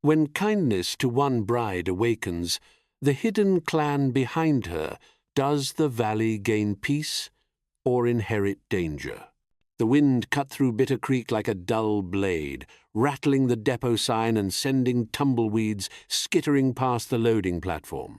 When kindness to one bride awakens, the hidden clan behind her, does the valley gain peace or inherit danger? The wind cut through Bitter Creek like a dull blade, rattling the depot sign and sending tumbleweeds skittering past the loading platform.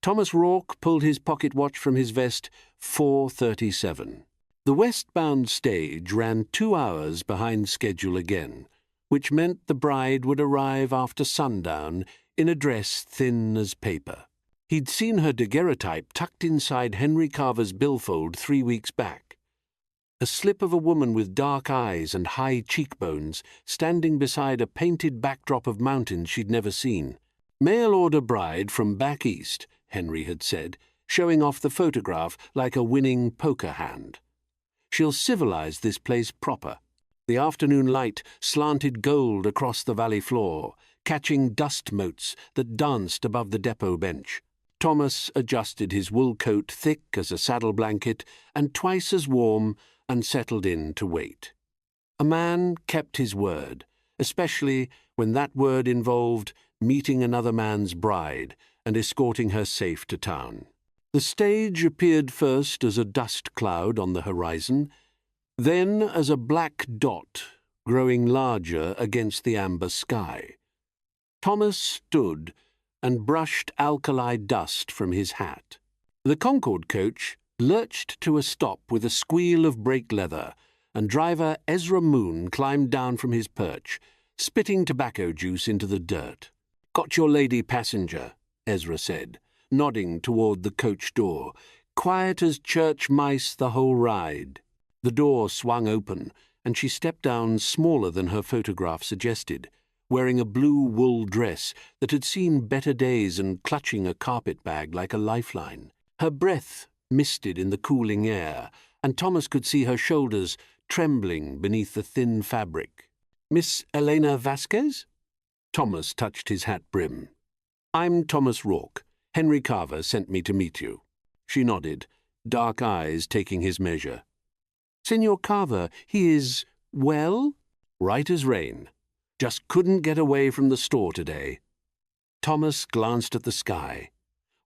Thomas Rourke pulled his pocket watch from his vest. 4:37. The westbound stage ran 2 hours behind schedule again, which meant the bride would arrive after sundown in a dress thin as paper. He'd seen her daguerreotype tucked inside Henry Carver's billfold 3 weeks back. A slip of a woman with dark eyes and high cheekbones standing beside a painted backdrop of mountains she'd never seen. Mail-order bride from back east, Henry had said, showing off the photograph like a winning poker hand. She'll civilize this place proper. The afternoon light slanted gold across the valley floor, catching dust motes that danced above the depot bench. Thomas adjusted his wool coat thick as a saddle blanket and twice as warm and settled in to wait. A man kept his word, especially when that word involved meeting another man's bride and escorting her safe to town. The stage appeared first as a dust cloud on the horizon, then as a black dot growing larger against the amber sky. Thomas stood and brushed alkali dust from his hat. The Concord coach lurched to a stop with a squeal of brake leather, and driver Ezra Moon climbed down from his perch, spitting tobacco juice into the dirt. "Got your lady passenger," Ezra said, nodding toward the coach door. "Quiet as church mice the whole ride." The door swung open, and she stepped down smaller than her photograph suggested, wearing a blue wool dress that had seen better days and clutching a carpet bag like a lifeline. Her breath misted in the cooling air, and Thomas could see her shoulders trembling beneath the thin fabric. "Miss Elena Vasquez?" Thomas touched his hat brim. "I'm Thomas Rourke. Henry Carver sent me to meet you." She nodded, dark eyes taking his measure. "Senor Carver, he is well?" "Right as rain. Just couldn't get away from the store today." Thomas glanced at the sky,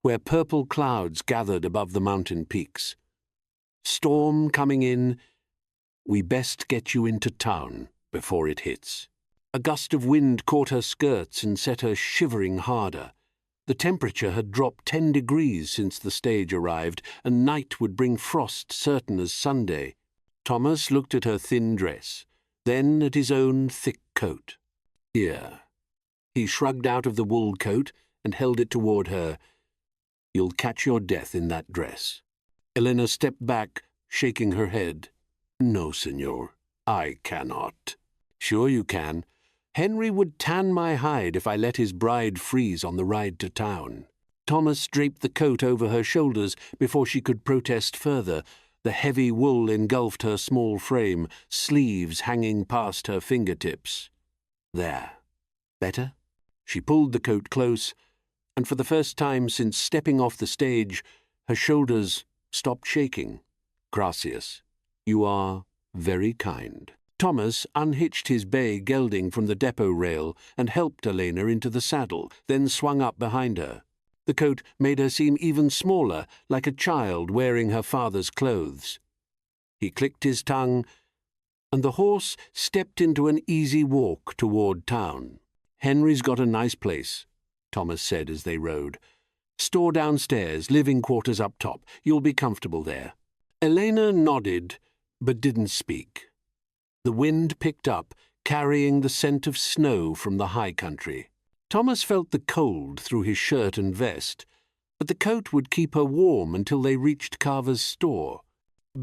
where purple clouds gathered above the mountain peaks. "Storm coming in. We best get you into town before it hits." A gust of wind caught her skirts and set her shivering harder. The temperature had dropped 10 degrees since the stage arrived, and night would bring frost certain as Sunday. Thomas looked at her thin dress, then at his own thick coat. "Here." He shrugged out of the wool coat and held it toward her. "You'll catch your death in that dress." Elena stepped back, shaking her head. "No, senor, I cannot." "Sure you can. Henry would tan my hide if I let his bride freeze on the ride to town." Thomas draped the coat over her shoulders before she could protest further. The heavy wool engulfed her small frame, sleeves hanging past her fingertips. "There. Better?" She pulled the coat close, and for the first time since stepping off the stage, her shoulders stopped shaking. "Gracias. You are very kind." Thomas unhitched his bay gelding from the depot rail and helped Elena into the saddle, then swung up behind her. The coat made her seem even smaller, like a child wearing her father's clothes. He clicked his tongue, and the horse stepped into an easy walk toward town. "Henry's got a nice place," Thomas said as they rode. "Store downstairs, living quarters up top. You'll be comfortable there." Elena nodded, but didn't speak. The wind picked up, carrying the scent of snow from the high country. Thomas felt the cold through his shirt and vest, but the coat would keep her warm until they reached Carver's store.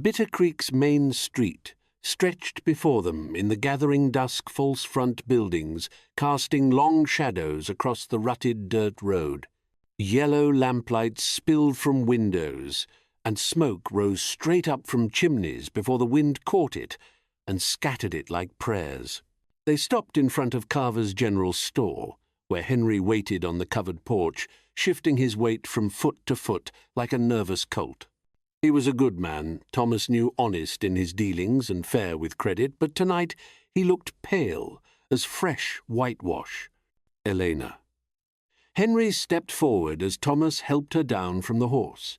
Bitter Creek's main street stretched before them in the gathering dusk false front buildings, casting long shadows across the rutted dirt road. Yellow lamplights spilled from windows, and smoke rose straight up from chimneys before the wind caught it and scattered it like prayers. They stopped in front of Carver's general store, where Henry waited on the covered porch, shifting his weight from foot to foot like a nervous colt. He was a good man, Thomas knew, honest in his dealings and fair with credit, but tonight he looked pale as fresh whitewash. Elena. Henry stepped forward as Thomas helped her down from the horse.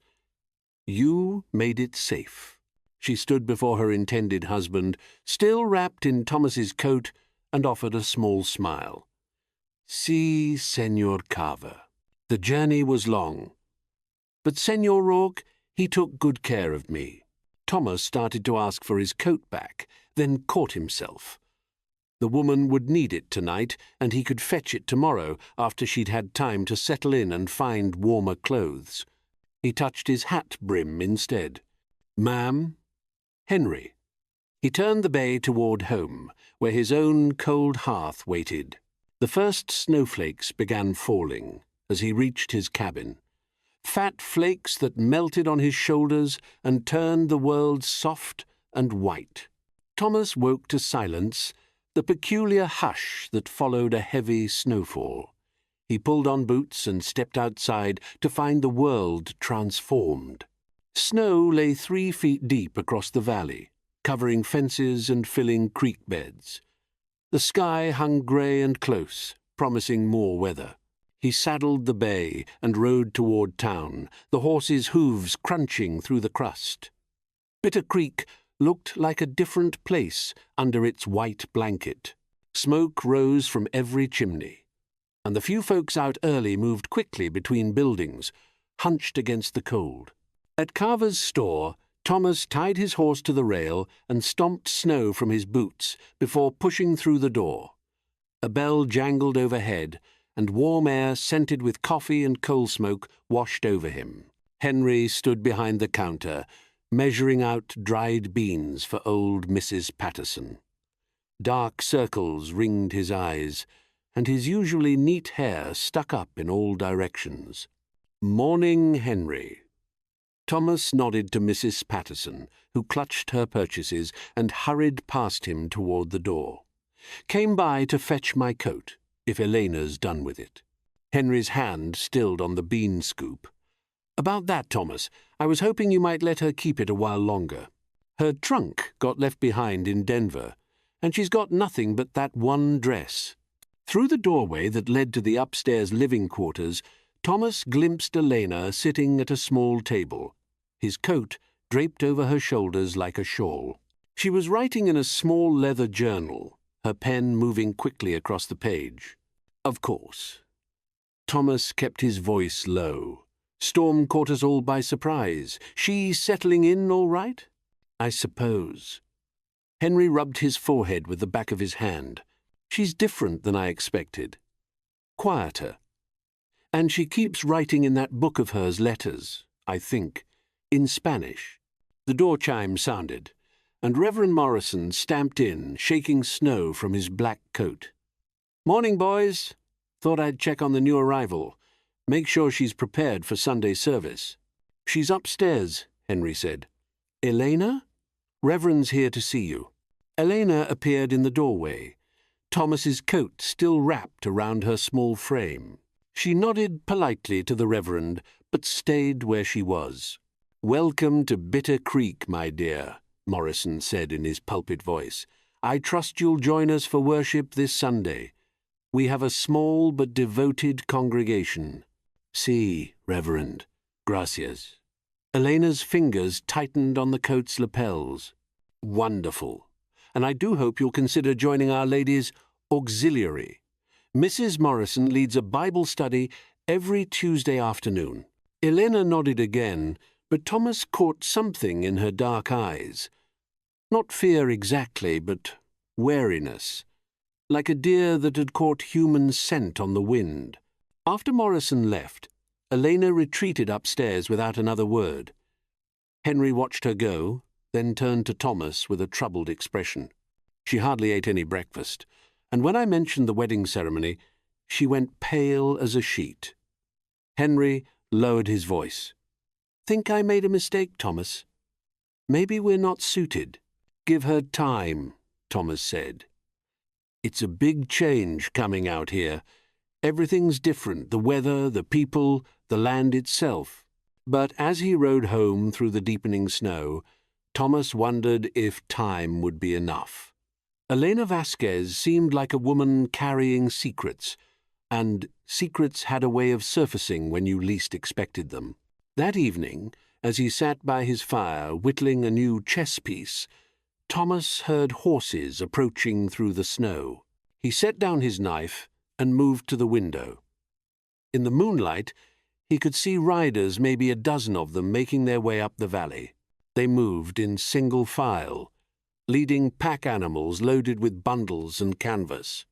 You made it safe. She stood before her intended husband, still wrapped in Thomas's coat, and offered a small smile. Si, Senor Carver. The journey was long. But Senor Rourke, he took good care of me. Thomas started to ask for his coat back, then caught himself. The woman would need it tonight, and he could fetch it tomorrow after she'd had time to settle in and find warmer clothes. He touched his hat brim instead. Ma'am? Henry. He turned the bay toward home, where his own cold hearth waited. The first snowflakes began falling as he reached his cabin. Fat flakes that melted on his shoulders and turned the world soft and white. Thomas woke to silence, the peculiar hush that followed a heavy snowfall. He pulled on boots and stepped outside to find the world transformed. Snow lay 3 feet deep across the valley, covering fences and filling creek beds. The sky hung grey and close, promising more weather. He saddled the bay and rode toward town, the horses' hooves crunching through the crust. Bitter Creek looked like a different place under its white blanket. Smoke rose from every chimney, and the few folks out early moved quickly between buildings, hunched against the cold. At Carver's store, Thomas tied his horse to the rail and stomped snow from his boots before pushing through the door. A bell jangled overhead, and warm air scented with coffee and coal smoke washed over him. Henry stood behind the counter, measuring out dried beans for old Mrs. Patterson. Dark circles ringed his eyes, and his usually neat hair stuck up in all directions. Morning, Henry. Thomas nodded to Mrs. Patterson, who clutched her purchases and hurried past him toward the door. Came by to fetch my coat, if Elena's done with it. Henry's hand stilled on the bean scoop. About that, Thomas, I was hoping you might let her keep it a while longer. Her trunk got left behind in Denver, and she's got nothing but that one dress. Through the doorway that led to the upstairs living quarters, Thomas glimpsed Elena sitting at a small table, his coat draped over her shoulders like a shawl. She was writing in a small leather journal, her pen moving quickly across the page. Of course. Thomas kept his voice low. Storm caught us all by surprise. She settling in all right? I suppose. Henry rubbed his forehead with the back of his hand. She's different than I expected. Quieter. And she keeps writing in that book of hers letters, I think, in Spanish. The door chime sounded, and Reverend Morrison stamped in, shaking snow from his black coat. Morning, boys. Thought I'd check on the new arrival. Make sure she's prepared for Sunday service. She's upstairs, Henry said. Elena? Reverend's here to see you. Elena appeared in the doorway, Thomas's coat still wrapped around her small frame. She nodded politely to the Reverend, but stayed where she was. Welcome to Bitter Creek, my dear, Morrison said in his pulpit voice. I trust you'll join us for worship this Sunday. We have a small but devoted congregation. Si, Reverend. Gracias. Elena's fingers tightened on the coat's lapels. Wonderful. And I do hope you'll consider joining Our Lady's Auxiliary. Mrs. Morrison leads a Bible study every Tuesday afternoon. Elena nodded again, but Thomas caught something in her dark eyes. Not fear exactly, but wariness, like a deer that had caught human scent on the wind. After Morrison left, Elena retreated upstairs without another word. Henry watched her go, then turned to Thomas with a troubled expression. She hardly ate any breakfast, and when I mentioned the wedding ceremony, she went pale as a sheet. Henry lowered his voice. Think I made a mistake, Thomas? Maybe we're not suited. Give her time, Thomas said. It's a big change coming out here. Everything's different, the weather, the people, the land itself. But as he rode home through the deepening snow, Thomas wondered if time would be enough. Elena Vasquez seemed like a woman carrying secrets, and secrets had a way of surfacing when you least expected them. That evening, as he sat by his fire whittling a new chess piece, Thomas heard horses approaching through the snow. He set down his knife and moved to the window. In the moonlight, he could see riders, maybe a dozen of them, making their way up the valley. They moved in single file, leading pack animals loaded with bundles and canvas.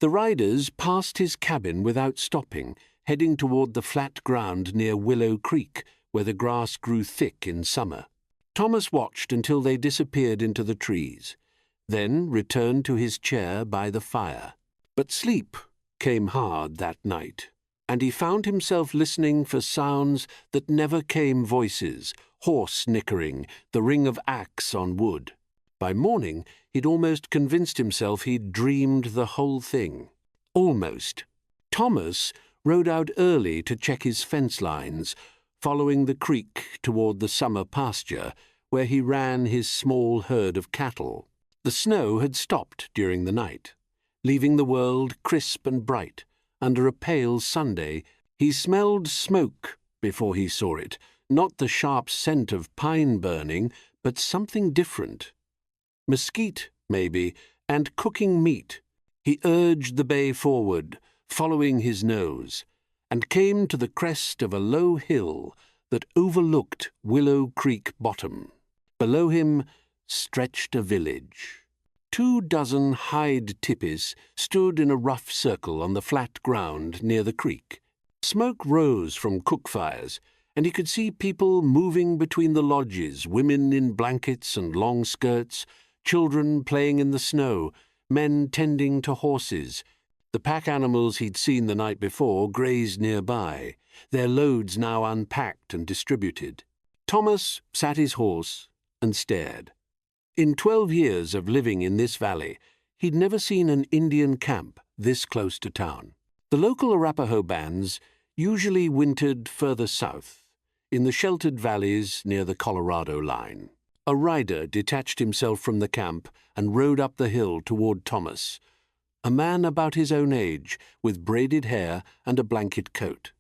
The riders passed his cabin without stopping, heading toward the flat ground near Willow Creek, where the grass grew thick in summer. Thomas watched until they disappeared into the trees, then returned to his chair by the fire. But sleep came hard that night, and he found himself listening for sounds that never came: voices, horse nickering, the ring of axe on wood. By morning, he'd almost convinced himself he'd dreamed the whole thing. Almost. Thomas rode out early to check his fence lines, following the creek toward the summer pasture, where he ran his small herd of cattle. The snow had stopped during the night, leaving the world crisp and bright. Under a pale Sunday, he smelled smoke before he saw it, not the sharp scent of pine burning, but something different. Mesquite, maybe, and cooking meat. He urged the bay forward, following his nose, and came to the crest of a low hill that overlooked Willow Creek bottom. Below him stretched a village. 24 hide tipis stood in a rough circle on the flat ground near the creek. Smoke rose from cook fires, and he could see people moving between the lodges, women in blankets and long skirts, children playing in the snow, men tending to horses. The pack animals he'd seen the night before grazed nearby, their loads now unpacked and distributed. Thomas sat his horse and stared. In 12 years of living in this valley, he'd never seen an Indian camp this close to town. The local Arapaho bands usually wintered further south, in the sheltered valleys near the Colorado line. A rider detached himself from the camp and rode up the hill toward Thomas, a man about his own age, with braided hair and a blanket coat.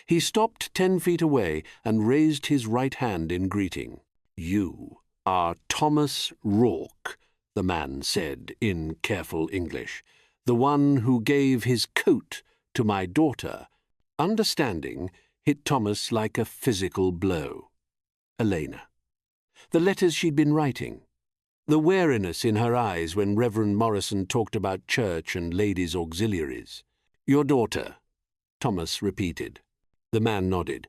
He stopped 10 feet away and raised his right hand in greeting. "You are Thomas Rourke," the man said in careful English, "the one who gave his coat to my daughter." Understanding hit Thomas like a physical blow. Elena. The letters she'd been writing. The wariness in her eyes when Reverend Morrison talked about church and ladies' auxiliaries. "Your daughter," Thomas repeated. The man nodded.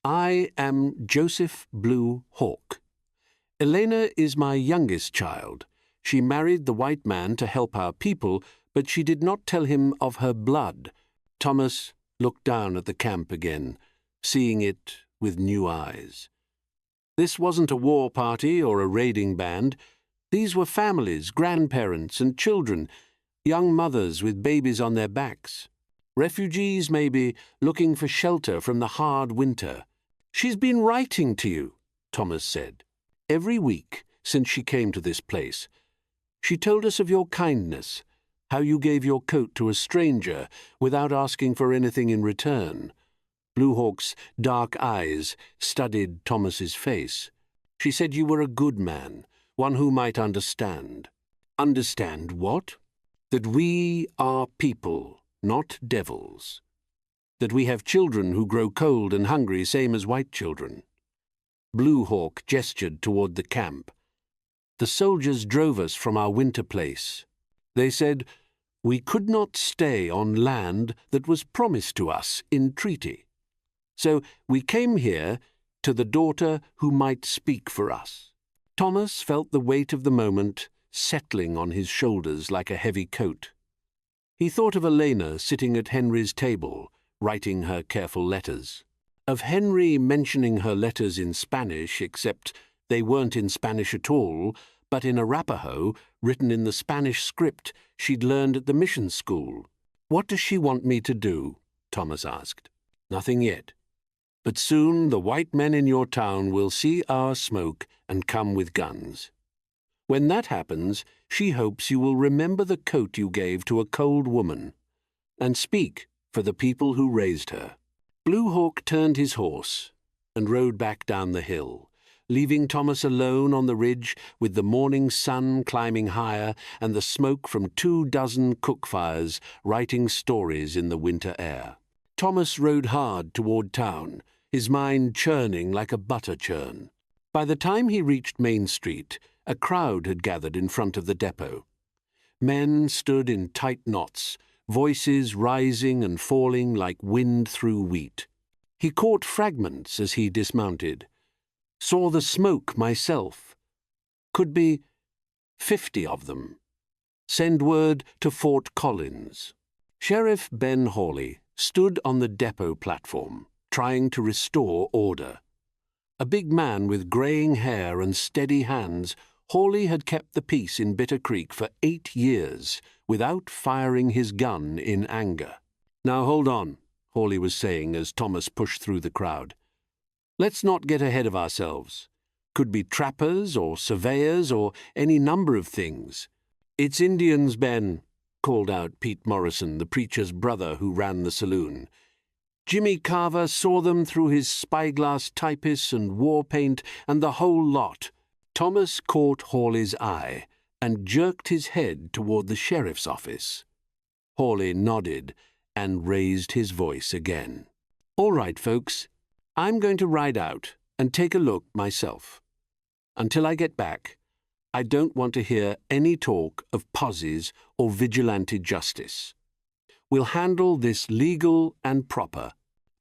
"I am Joseph Blue Hawk. Elena is my youngest child. She married the white man to help our people, but she did not tell him of her blood." Thomas looked down at the camp again, seeing it with new eyes. This wasn't a war party or a raiding band. These were families, grandparents and children, young mothers with babies on their backs. Refugees, maybe, looking for shelter from the hard winter. "She's been writing to you," Thomas said. "Every week since she came to this place. She told us of your kindness, how you gave your coat to a stranger without asking for anything in return." Blue Hawk's dark eyes studied Thomas's face. "She said you were a good man, one who might understand." "Understand what?" "That we are people, not devils. That we have children who grow cold and hungry, same as white children." Blue Hawk gestured toward the camp. "The soldiers drove us from our winter place. They said we could not stay on land that was promised to us in treaty. So we came here to the daughter who might speak for us." Thomas felt the weight of the moment settling on his shoulders like a heavy coat. He thought of Elena sitting at Henry's table, writing her careful letters. Of Henry mentioning her letters in Spanish, except they weren't in Spanish at all, but in Arapaho, written in the Spanish script she'd learned at the mission school. "What does she want me to do?" Thomas asked. "Nothing yet. But soon the white men in your town will see our smoke and come with guns. When that happens, she hopes you will remember the coat you gave to a cold woman and speak for the people who raised her. Blue Hawk turned his horse and rode back down the hill, leaving Thomas alone on the ridge with the morning sun climbing higher and the smoke from 24 cook fires writing stories in the winter air. Thomas rode hard toward town, his mind churning like a butter churn. By the time he reached Main Street, a crowd had gathered in front of the depot. Men stood in tight knots, voices rising and falling like wind through wheat. He caught fragments as he dismounted. Saw the smoke myself. Could be 50 of them. Send word to Fort Collins. Sheriff Ben Hawley stood on the depot platform, trying to restore order. A big man with greying hair and steady hands, Hawley had kept the peace in Bitter Creek for 8 years without firing his gun in anger. "Now hold on," Hawley was saying as Thomas pushed through the crowd. "Let's not get ahead of ourselves. Could be trappers or surveyors or any number of things." "It's Indians, Ben," called out Pete Morrison, the preacher's brother who ran the saloon. "Jimmy Carver saw them through his spyglass typus and war paint and the whole lot." Thomas caught Hawley's eye and jerked his head toward the sheriff's office. Hawley nodded and raised his voice again. "All right, folks, I'm going to ride out and take a look myself. Until I get back, I don't want to hear any talk of posies or vigilante justice. We'll handle this legal and proper."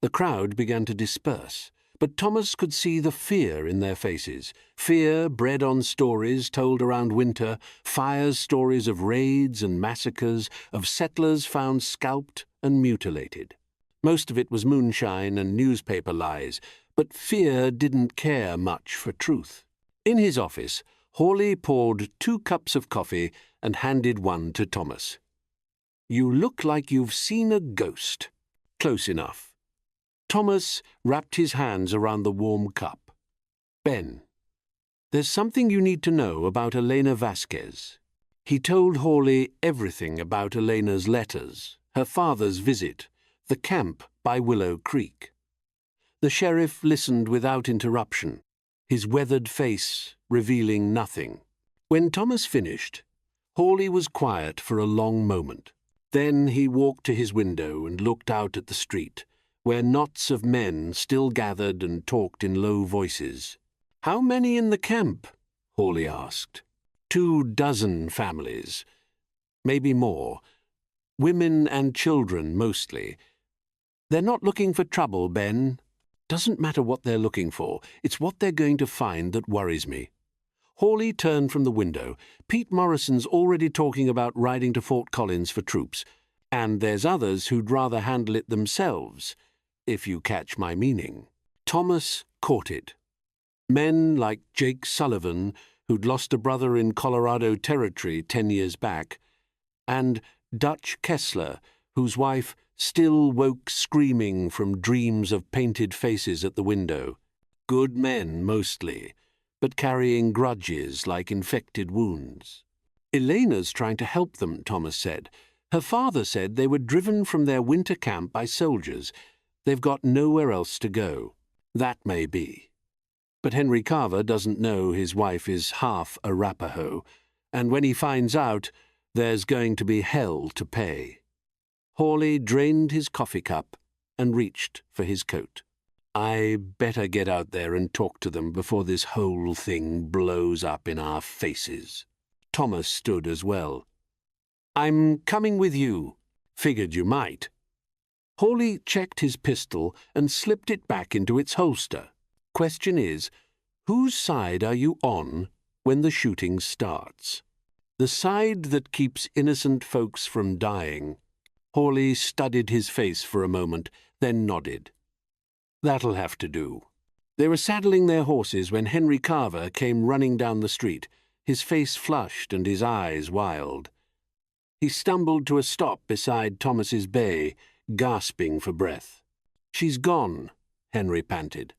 The crowd began to disperse, but Thomas could see the fear in their faces, fear bred on stories told around winter, Fire's stories of raids and massacres, of settlers found scalped and mutilated. Most of it was moonshine and newspaper lies, but fear didn't care much for truth. In his office, Hawley poured 2 cups of coffee and handed one to Thomas. "You look like you've seen a ghost." "Close enough." Thomas wrapped his hands around the warm cup. "Ben, there's something you need to know about Elena Vasquez." He told Hawley everything about Elena's letters, her father's visit, the camp by Willow Creek. The sheriff listened without interruption, his weathered face revealing nothing. When Thomas finished, Hawley was quiet for a long moment. Then he walked to his window and looked out at the street, where knots of men still gathered and talked in low voices. "How many in the camp?" Hawley asked. 24 families, maybe more. Women and children mostly. "They're not looking for trouble, Ben." "Doesn't matter what they're looking for. It's what they're going to find that worries me." Hawley turned from the window. "Pete Morrison's already talking about riding to Fort Collins for troops, and there's others who'd rather handle it themselves, if you catch my meaning." Thomas caught it. Men like Jake Sullivan, who'd lost a brother in Colorado Territory 10 years back, and Dutch Kessler, whose wife still woke screaming from dreams of painted faces at the window. Good men, mostly, but carrying grudges like infected wounds. "Elena's trying to help them," Thomas said. "Her father said they were driven from their winter camp by soldiers. They've got nowhere else to go." "That may be. But Henry Carver doesn't know his wife is half Arapaho, and when he finds out, there's going to be hell to pay." Hawley drained his coffee cup and reached for his coat. "I better get out there and talk to them before this whole thing blows up in our faces." Thomas stood as well. "I'm coming with you." "Figured you might." Hawley checked his pistol and slipped it back into its holster. "Question is, whose side are you on when the shooting starts?" "The side that keeps innocent folks from dying." Hawley studied his face for a moment, then nodded. "That'll have to do." They were saddling their horses when Henry Carver came running down the street, his face flushed and his eyes wild. He stumbled to a stop beside Thomas's bay, gasping for breath. "She's gone," Henry panted.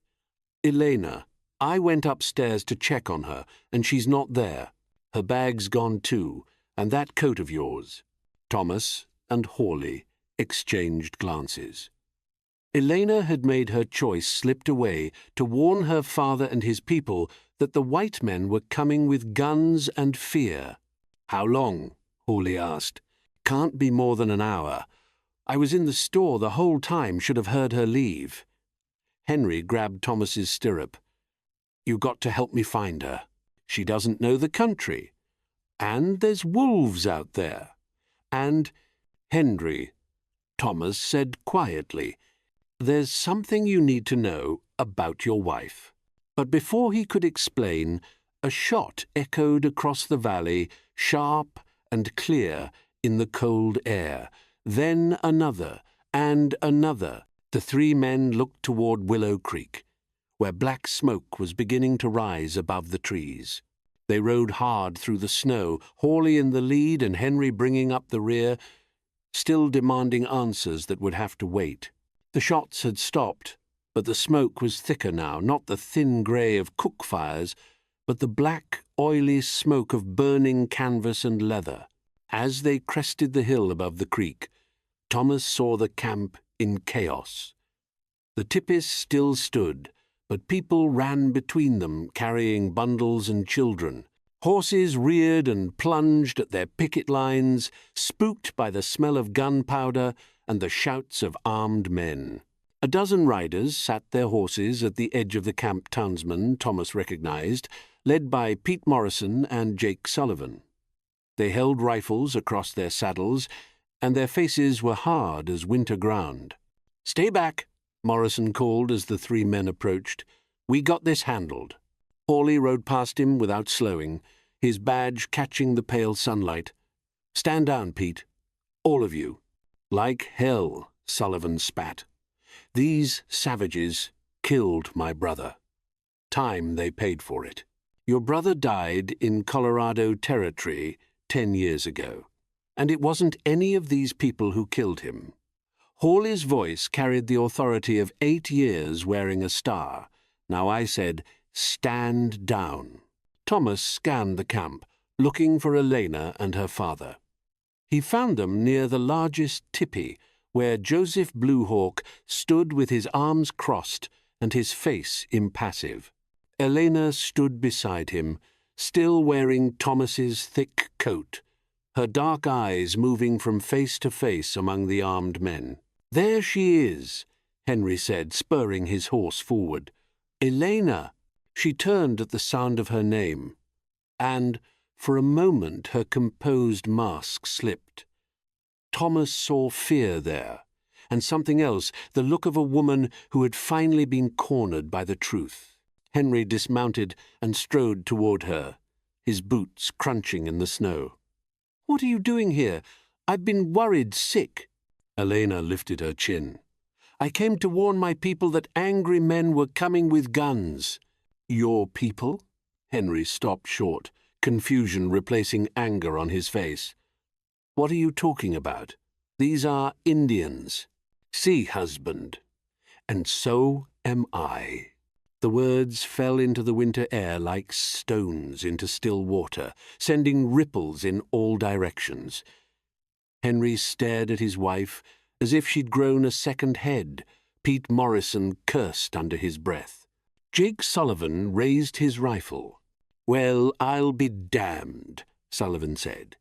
"Elena, I went upstairs to check on her, and she's not there. Her bag's gone too, and that coat of yours." Thomas and Hawley exchanged glances. Elena had made her choice slipped away to warn her father and his people that the white men were coming with guns and fear. "How long?" Hawley asked. "Can't be more than an hour. I was in the store the whole time, should have heard her leave." Henry grabbed Thomas's stirrup. "You got to help me find her. She doesn't know the country. And there's wolves out there. And, Henry," Thomas said quietly, "there's something you need to know about your wife." But before he could explain, a shot echoed across the valley, sharp and clear in the cold air. Then another, and another. The three men looked toward Willow Creek, where black smoke was beginning to rise above the trees. They rode hard through the snow, Hawley in the lead and Henry bringing up the rear, still demanding answers that would have to wait. The shots had stopped, but the smoke was thicker now, not the thin grey of cook fires, but the black, oily smoke of burning canvas and leather. As they crested the hill above the creek, Thomas saw the camp in chaos. The tipis still stood, but people ran between them, carrying bundles and children. Horses reared and plunged at their picket lines, spooked by the smell of gunpowder and the shouts of armed men. A dozen riders sat their horses at the edge of the camp townsmen Thomas recognized, led by Pete Morrison and Jake Sullivan. They held rifles across their saddles, and their faces were hard as winter ground. "Stay back," Morrison called as the three men approached. "We got this handled." Hawley rode past him without slowing, his badge catching the pale sunlight. "Stand down, Pete. All of you." "Like hell," Sullivan spat. "These savages killed my brother. Time they paid for it. Your brother died in Colorado Territory 10 years ago, and it wasn't any of these people who killed him." Hawley's voice carried the authority of 8 years wearing a star. Now I said, "Stand down." Thomas scanned the camp, looking for Elena and her father. He found them near the largest tipi, where Joseph Bluehawk stood with his arms crossed and his face impassive. Elena stood beside him, still wearing Thomas's thick coat, her dark eyes moving from face to face among the armed men. "There she is," Henry said, spurring his horse forward. "Elena!" She turned at the sound of her name, and, for a moment, her composed mask slipped. Thomas saw fear there, and something else, the look of a woman who had finally been cornered by the truth. Henry dismounted and strode toward her, his boots crunching in the snow. "What are you doing here? I've been worried sick." Elena lifted her chin. "I came to warn my people that angry men were coming with guns." "Your people?" Henry stopped short, confusion replacing anger on his face. "What are you talking about? These are Indians. See, husband. And so am I." The words fell into the winter air like stones into still water, sending ripples in all directions. Henry stared at his wife as if she'd grown a second head. Pete Morrison cursed under his breath. Jake Sullivan raised his rifle. "Well, I'll be damned," Sullivan said.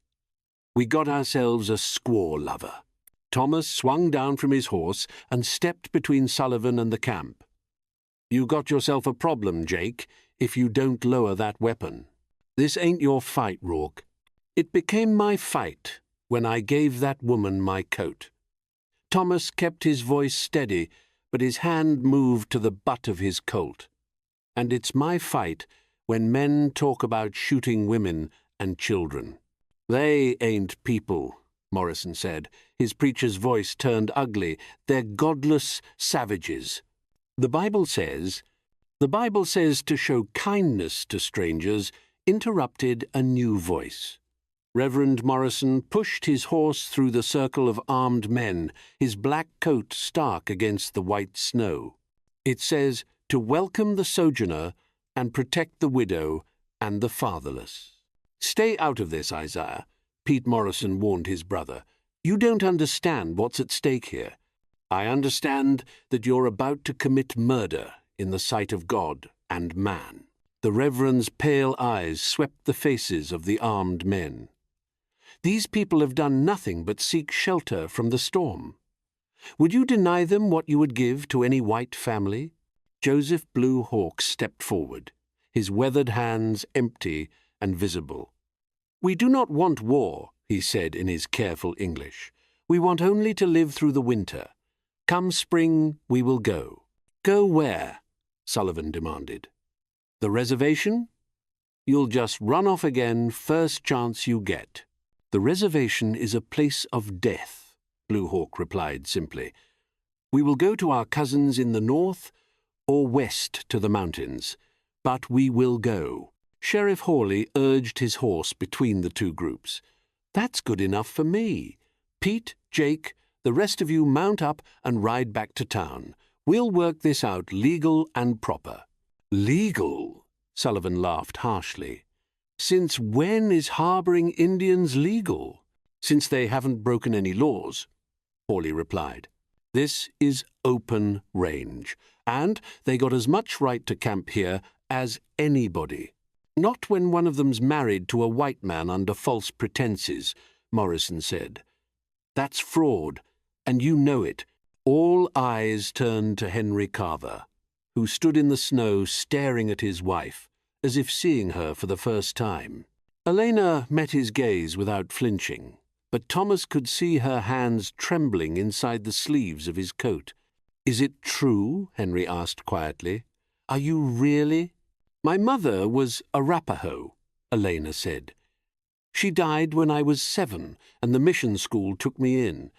"We got ourselves a squaw lover." Thomas swung down from his horse and stepped between Sullivan and the camp. "You got yourself a problem, Jake, if you don't lower that weapon. This ain't your fight, Rourke. It became my fight when I gave that woman my coat." Thomas kept his voice steady, but his hand moved to the butt of his Colt. "And it's my fight when men talk about shooting women and children." "They ain't people," Morrison said. His preacher's voice turned ugly. "They're godless savages. The Bible says to show kindness to strangers," interrupted a new voice. Reverend Morrison pushed his horse through the circle of armed men, his black coat stark against the white snow. "It says to welcome the sojourner and protect the widow and the fatherless." "Stay out of this, Isaiah," Pete Morrison warned his brother. You don't understand what's at stake here. I understand that you're about to commit murder in the sight of God and man." The Reverend's pale eyes swept the faces of the armed men. "These people have done nothing but seek shelter from the storm. Would you deny them what you would give to any white family?" Joseph Blue Hawk stepped forward, his weathered hands empty and visible. "We do not want war," he said in his careful English. "We want only to live through the winter. Come spring, we will go." "Go where?" Sullivan demanded. "The reservation? You'll just run off again first chance you get." "The reservation is a place of death," Blue Hawk replied simply. "We will go to our cousins in the north or west to the mountains, but we will go." Sheriff Hawley urged his horse between the two groups. "That's good enough for me. Pete, Jake, the rest of you mount up and ride back to town. We'll work this out legal and proper." "Legal?" Sullivan laughed harshly. "Since when is harboring Indians legal?" "Since they haven't broken any laws," Hawley replied. "This is open range, and they got as much right to camp here as anybody." "Not when one of them's married to a white man under false pretenses," Morrison said. "That's fraud, and you know it." All eyes turned to Henry Carver, who stood in the snow staring at his wife, as if seeing her for the first time. Elena met his gaze without flinching, but Thomas could see her hands trembling inside the sleeves of his coat. "Is it true?" Henry asked quietly. "Are you really—" "My mother was Arapaho," Elena said. "She died when I was 7, and the mission school took me in.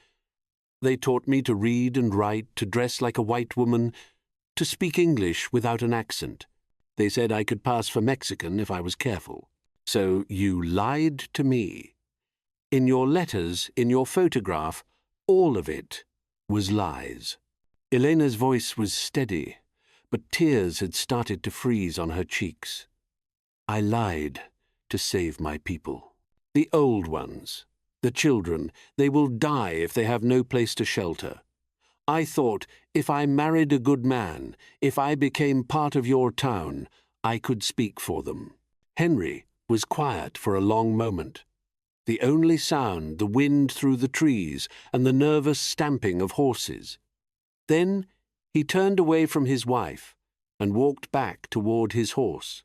They taught me to read and write, to dress like a white woman, to speak English without an accent. They said I could pass for Mexican if I was careful. So you lied to me. In your letters, in your photograph, all of it was lies." Elena's voice was steady, but tears had started to freeze on her cheeks. "I lied to save my people. The old ones, the children, they will die if they have no place to shelter. I thought if I married a good man, if I became part of your town, I could speak for them." Henry was quiet for a long moment. The only sound, the wind through the trees and the nervous stamping of horses. Then he turned away from his wife and walked back toward his horse.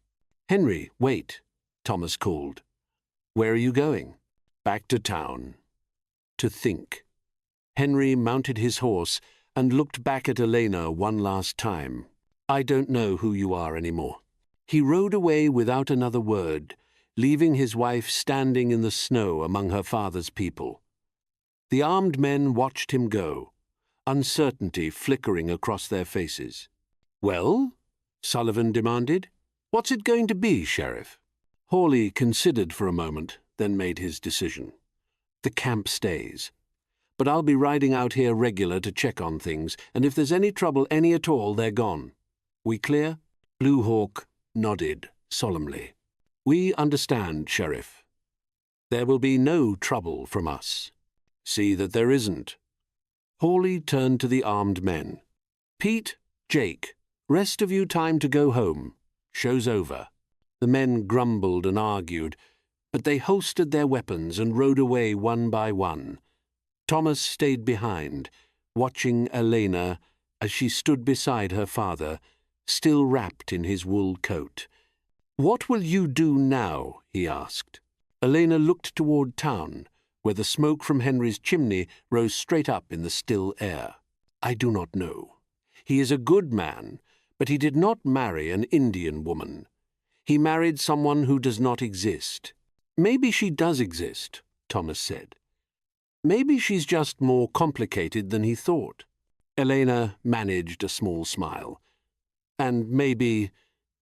"Henry, wait," Thomas called. "Where are you going?" "Back to town. To think." Henry mounted his horse and looked back at Elena one last time. "I don't know who you are anymore." He rode away without another word, leaving his wife standing in the snow among her father's people. The armed men watched him go, uncertainty flickering across their faces. "Well?" Sullivan demanded. "What's it going to be, Sheriff?" Hawley considered for a moment, then made his decision. "The camp stays. But I'll be riding out here regular to check on things, and if there's any trouble, any at all, they're gone. We clear?" Blue Hawk nodded solemnly. "We understand, Sheriff. There will be no trouble from us. See that there isn't." Hawley turned to the armed men. "Pete, Jake, rest of you time to go home. Show's over." The men grumbled and argued, but they holstered their weapons and rode away one by one. Thomas stayed behind, watching Elena as she stood beside her father, still wrapped in his wool coat. "What will you do now?" he asked. Elena looked toward town, where the smoke from Henry's chimney rose straight up in the still air. "I do not know. He is a good man, but he did not marry an Indian woman. He married someone who does not exist." "Maybe she does exist," Thomas said. "Maybe she's just more complicated than he thought." Elena managed a small smile. "And maybe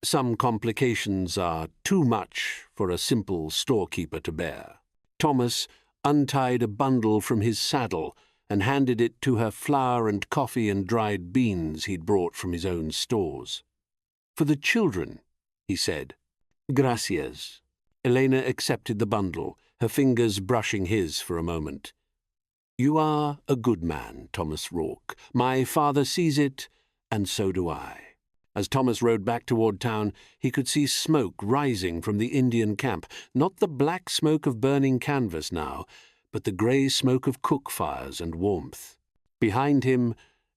some complications are too much for a simple storekeeper to bear." Thomas untied a bundle from his saddle and handed it to her flour and coffee and dried beans he'd brought from his own stores. "For the children," he said. "Gracias." Elena accepted the bundle, her fingers brushing his for a moment. You are a good man, Thomas Rourke. My father sees it, and so do I. As Thomas rode back toward town, he could see smoke rising from the Indian camp, not the black smoke of burning canvas now, but the grey smoke of cook fires and warmth. Behind him,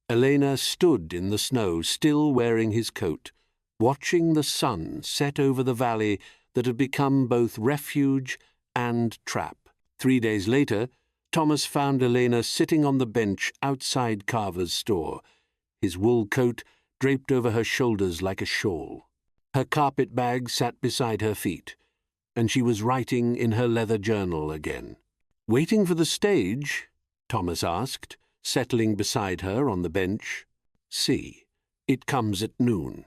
Elena stood in the snow, still wearing his coat, watching the sun set over the valley that had become both refuge and trap. 3 days later, Thomas found Elena sitting on the bench outside Carver's store, his wool coat draped over her shoulders like a shawl. Her carpet bag sat beside her feet, and she was writing in her leather journal again. "Waiting for the stage?" Thomas asked, settling beside her on the bench. "See, it comes at noon."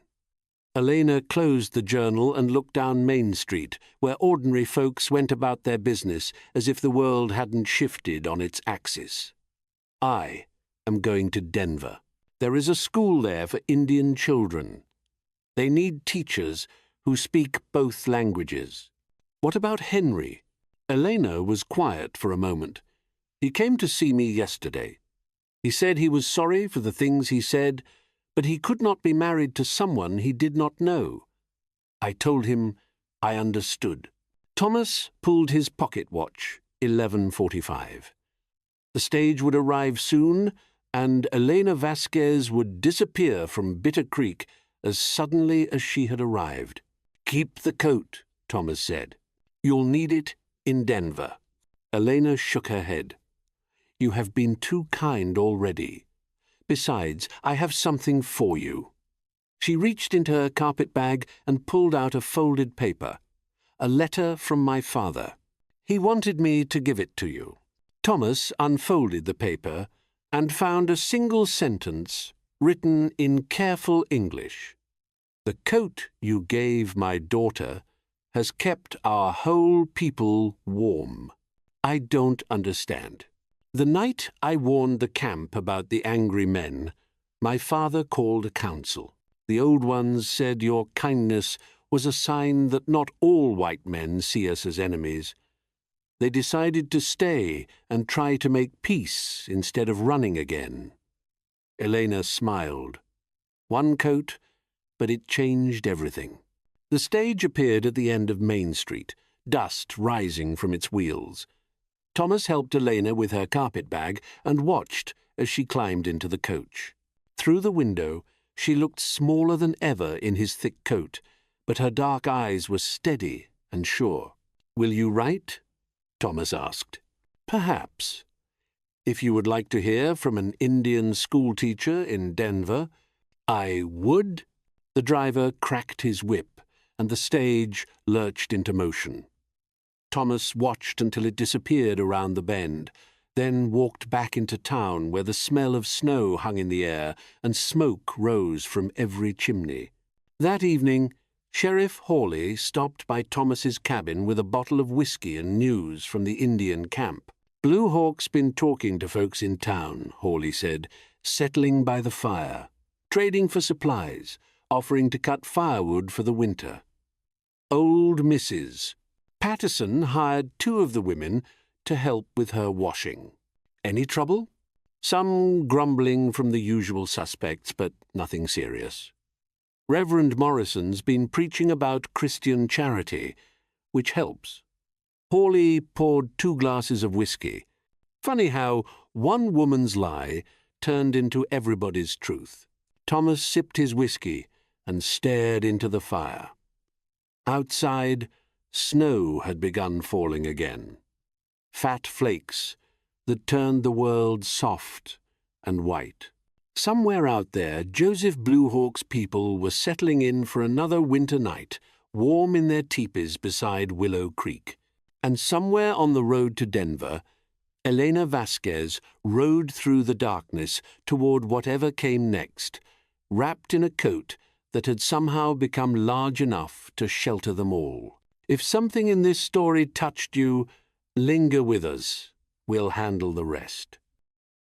Elena closed the journal and looked down Main Street, where ordinary folks went about their business as if the world hadn't shifted on its axis. "I am going to Denver. There is a school there for Indian children. They need teachers who speak both languages." "What about Henry?" Elena was quiet for a moment. "He came to see me yesterday. He said he was sorry for the things he said, but he could not be married to someone he did not know. I told him I understood." Thomas pulled his pocket watch, 11:45. The stage would arrive soon, and Elena Vasquez would disappear from Bitter Creek as suddenly as she had arrived. "Keep the coat," Thomas said. "You'll need it in Denver." Elena shook her head. "You have been too kind already. Besides, I have something for you." She reached into her carpet bag and pulled out a folded paper. "A letter from my father. He wanted me to give it to you." Thomas unfolded the paper and found a single sentence written in careful English. "The coat you gave my daughter has kept our whole people warm." "I don't understand." "The night I warned the camp about the angry men, my father called a council. The old ones said your kindness was a sign that not all white men see us as enemies. They decided to stay and try to make peace instead of running again." Elena smiled. One coat, but it changed everything. The stage appeared at the end of Main Street, dust rising from its wheels. Thomas helped Elena with her carpet bag and watched as she climbed into the coach. Through the window, she looked smaller than ever in his thick coat, but her dark eyes were steady and sure. "Will you write?" Thomas asked. "Perhaps. If you would like to hear from an Indian schoolteacher in Denver." "I would." The driver cracked his whip, and the stage lurched into motion. Thomas watched until it disappeared around the bend, then walked back into town where the smell of snow hung in the air and smoke rose from every chimney. That evening, Sheriff Hawley stopped by Thomas's cabin with a bottle of whiskey and news from the Indian camp. "Blue Hawk's been talking to folks in town," Hawley said, "settling by the fire, trading for supplies, offering to cut firewood for the winter. Old Mrs. Patterson hired 2 of the women to help with her washing. Any trouble?" "Some grumbling from the usual suspects, but nothing serious. Reverend Morrison's been preaching about Christian charity, which helps." Hawley poured 2 glasses of whiskey. Funny how one woman's lie turned into everybody's truth. Thomas sipped his whiskey and stared into the fire. Outside, snow had begun falling again. Fat flakes that turned the world soft and white. Somewhere out there, Joseph Blue Hawk's people were settling in for another winter night, warm in their teepees beside Willow Creek. And somewhere on the road to Denver, Elena Vasquez rode through the darkness toward whatever came next, wrapped in a coat that had somehow become large enough to shelter them all. If something in this story touched you, linger with us. We'll handle the rest.